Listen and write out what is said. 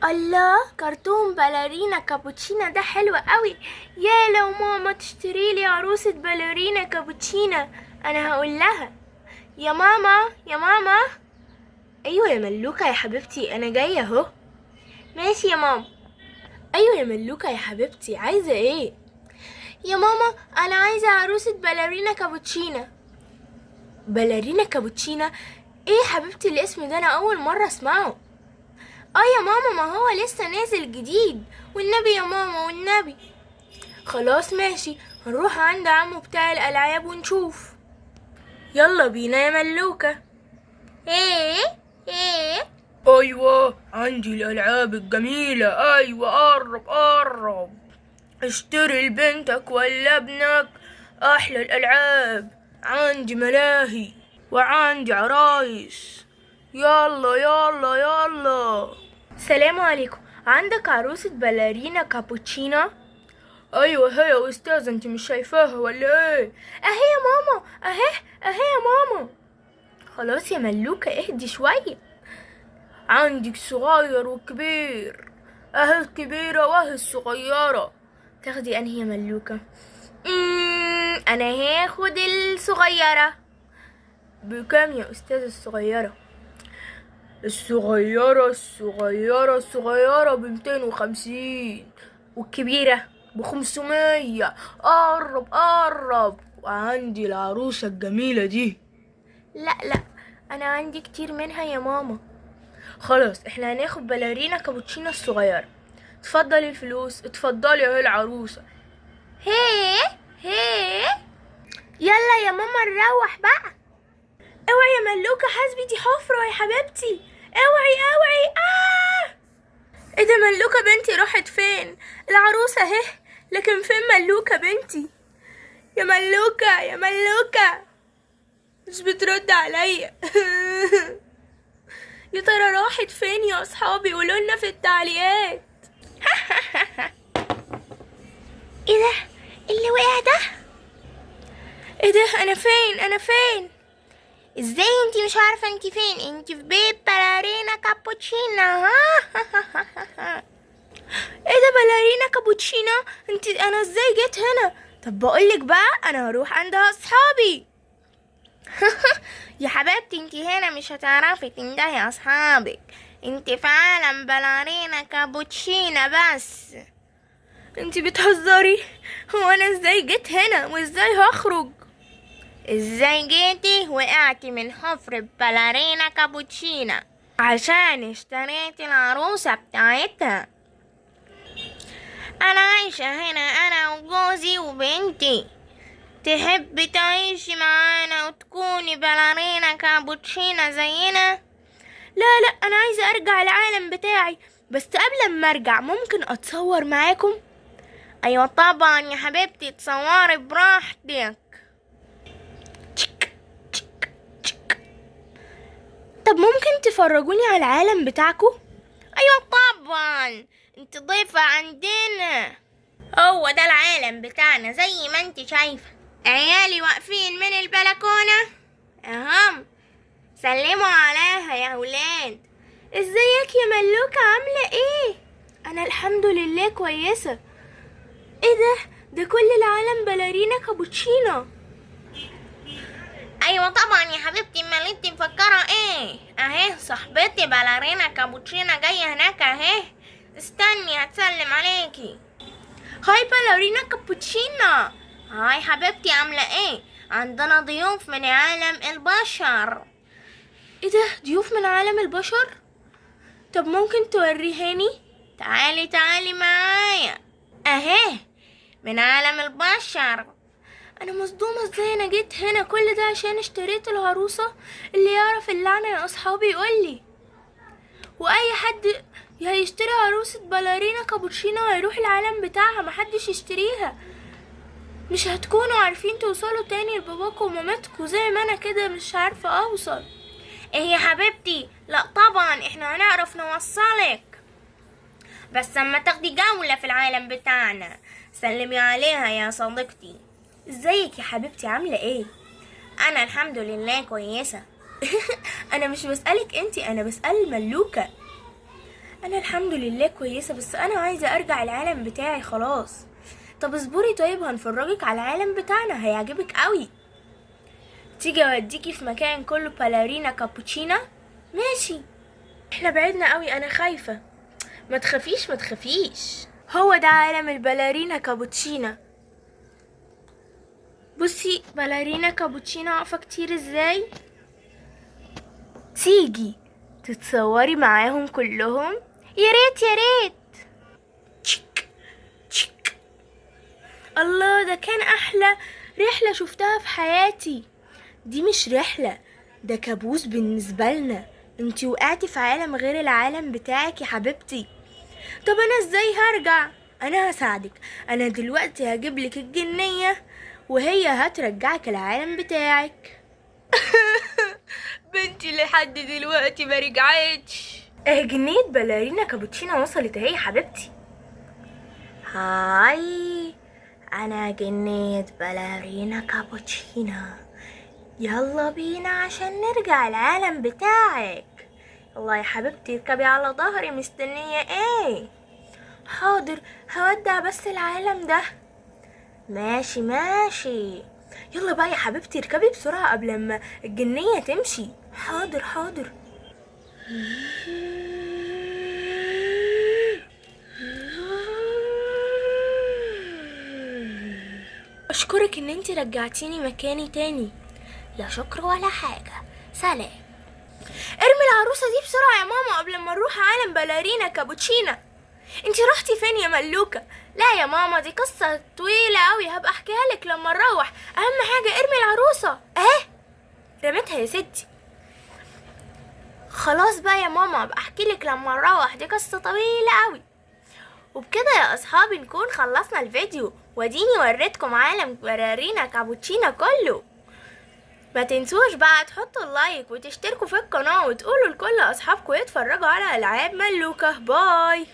الله، كرتون باليرينا كابوتشينا ده حلو قوي. يا لو ماما تشتري لي عروسة باليرينا كابوتشينا انا هقول لها. يا ماما يا ماما. ايوه يا ملوكة يا حبيبتي، انا جاية اهو. ماشي يا ماما. ايوه يا ملوكة يا حبيبتي، عايزة ايه؟ يا ماما انا عايزة عروسة باليرينا كابوتشينا. باليرينا كابوتشينا؟ ايه يا حبيبتي الاسم ده؟ انا اول مرة اسمعه. يا ماما، ما هو لسه نازل جديد، والنبي يا ماما والنبي. خلاص ماشي، هنروح عند عمو بتاع الالعاب ونشوف. يلا بينا يا ملوكة. ايه ايوه عندي الالعاب الجميلة. ايوه قرب قرب، اشتري لبنتك ولا ابنك احلى الالعاب. عندي ملاهي وعندي عرايس. يلا يلا يلا. سلام عليكم، عندك عروسة باليرينا كابوتشينا؟ ايوه هي يا استاذة، انت مش شايفاها ولا ايه؟ اهي يا ماما، اهي يا ماما. خلاص يا ملوكة اهدي شوية. عندك صغير وكبير، اهي الكبيرة واهي الصغيرة. تاخدي انهي يا ملوكة؟ انا هاخد الصغيرة. بكام يا استاذة الصغيرة؟ الصغيرة ب250، والكبيرة؟ ب500. قرب قرب. وعندي العروسة الجميلة دي. لا، انا عندي كتير منها يا ماما. خلاص احنا هناخد باليرينا كابوتشينا الصغيرة. اتفضلي الفلوس، اتفضلي اهي العروسة. هي يلا يا ماما نروح بقى. اوعي يا ملوكة، حاسبي دي حفرة يا حبيبتي. اوعي. ايه ده ملوكة بنتي راحت فين؟ العروسة اهي، لكن فين ملوكة بنتي؟ يا ملوكة مش بترد عليا. يا ترى راحت فين يا اصحابي؟ قولولنا في التعليقات. ايه ده اللي وقع ده؟ ايه ده؟ انا فين؟ ازاي انتي مش عارفة انتي فين؟ انتي في بيت باليرينا كابوتشينا. ايه ده باليرينا كابوتشينا؟ انا ازاي جيت هنا؟ طب بقولك بقى، انا هروح عند اصحابي. يا حبيبتي انتي هنا مش هتعرفي تنتهي اصحابك، انتي في عالم باليرينا كابوتشينا بس. انتي بتهزري؟ هو انا ازاي جيت هنا وازاي هخرج؟ ازاي جيتي؟ وقعتي من حفر باليرينا كابوتشينا عشان اشتريتي العروسة بتاعتها. انا عايشة هنا انا وجوزي وبنتي. تحبي تعيشي معانا وتكوني باليرينا كابوتشينا زينا؟ لا، انا عايزة ارجع العالم بتاعي، بس قبل ما ارجع ممكن اتصور معاكم؟ ايوه طبعا يا حبيبتي، تصوري براحتك. طب ممكن تفرجوني على العالم بتاعكم؟ ايوه طبعا، انت ضيفة عندنا. هو ده العالم بتاعنا زي ما انت شايفة. عيالي واقفين من البلكونة اهم، سلموا عليها يا ولاد. ازيك يا ملوكة، عاملة ايه؟ انا الحمد لله كويسة. ايه ده كل العالم باليرينا كابوتشينا. ايوه طبعا يا حبيبتي، امال انت مفكره ايه؟ اهي صاحبتي باليرينا كابوتشينا جايه هناك اهي، استني هتسلم عليكي. هاي باليرينا كابوتشينا. هاي حبيبتي، عامله ايه؟ عندنا ضيوف من عالم البشر. ايه ده، ضيوف من عالم البشر؟ طب ممكن توريهاني؟ تعالي معايا اهي، من عالم البشر. انا مصدومه، ازاي انا جيت هنا؟ كل ده عشان اشتريت العروسه؟ اللي يعرف اللعنه يا اصحابي يقولي. واي حد هيشتري عروسه باليرينا كابوتشينا هيروح العالم بتاعها، محدش يشتريها. مش هتكونوا عارفين توصلوا تاني لباباكم ومامتكم زي ما انا كده مش عارفه اوصل. ايه يا حبيبتي، لا طبعا احنا هنعرف نوصلك، بس اما تاخدي جوله في العالم بتاعنا. سلمي عليها يا صديقتي. ازيك يا حبيبتي، عامله ايه؟ انا الحمد لله كويسه. انا مش بسألك انتي، انا بسأل ملوكة. انا الحمد لله كويسة، بس انا عايزة ارجع العالم بتاعي خلاص. طب اصبري، طيب هنفرجك على العالم بتاعنا، هيعجبك قوي. تيجي اوديكي في مكان كله باليرينا كابوتشينا؟ ماشي. احنا بعدنا قوي، انا خايفة. ما تخافيش ما تخافيش، هو ده عالم الباليرينا كابوتشينا. بصي باليرينا كابوتشينا واقفة كتير ازاي. تيجي تتصوري معاهم كلهم؟ يا ريت يا ريت. تشك تشك. الله، ده كان احلى رحلة شفتها في حياتي. دي مش رحلة، ده كابوس بالنسبة لنا. انتي وقعتي في عالم غير العالم بتاعك يا حبيبتي. طب انا ازاي هرجع؟ انا هساعدك. انا دلوقتي هجيبلك الجنية وهي هترجعك العالم بتاعك. بنتي لحد دلوقتي ما رجعتش. جنية باليرينا كابوتشينا وصلت اهي يا حبيبتي. هاي، انا جنية باليرينا كابوتشينا، يلا بينا عشان نرجع العالم بتاعك. يلا يا حبيبتي اركبي على ظهري، مستنية ايه؟ حاضر، هودع بس العالم ده. ماشي ماشي. يلا بقى يا حبيبتي اركبي بسرعة قبل ما الجنية تمشي. حاضر حاضر. اشكرك ان انتي رجعتيني مكاني تاني. لا شكر ولا حاجة، سلام. ارمي العروسة دي بسرعة يا ماما قبل ما نروح عالم باليرينا كابوتشينا. انتي رحتي فين يا ملوكة؟ لا يا ماما، دي قصة طويلة اوي، هبقى احكيها لك لما نروح. اهم حاجة ارمي العروسة اهي. رميتها يا ستي. خلاص بقى يا ماما، ابقى احكي لك لما نروح، دي قصة طويلة اوي. وبكده يا اصحابي نكون خلصنا الفيديو، واديني وريتكم عالم باليرينا كابوتشينا كله. ما تنسوش بقى تحطوا اللايك وتشتركوا في القناة وتقولوا لكل اصحابكم يتفرجوا على العاب ملوكة. باي.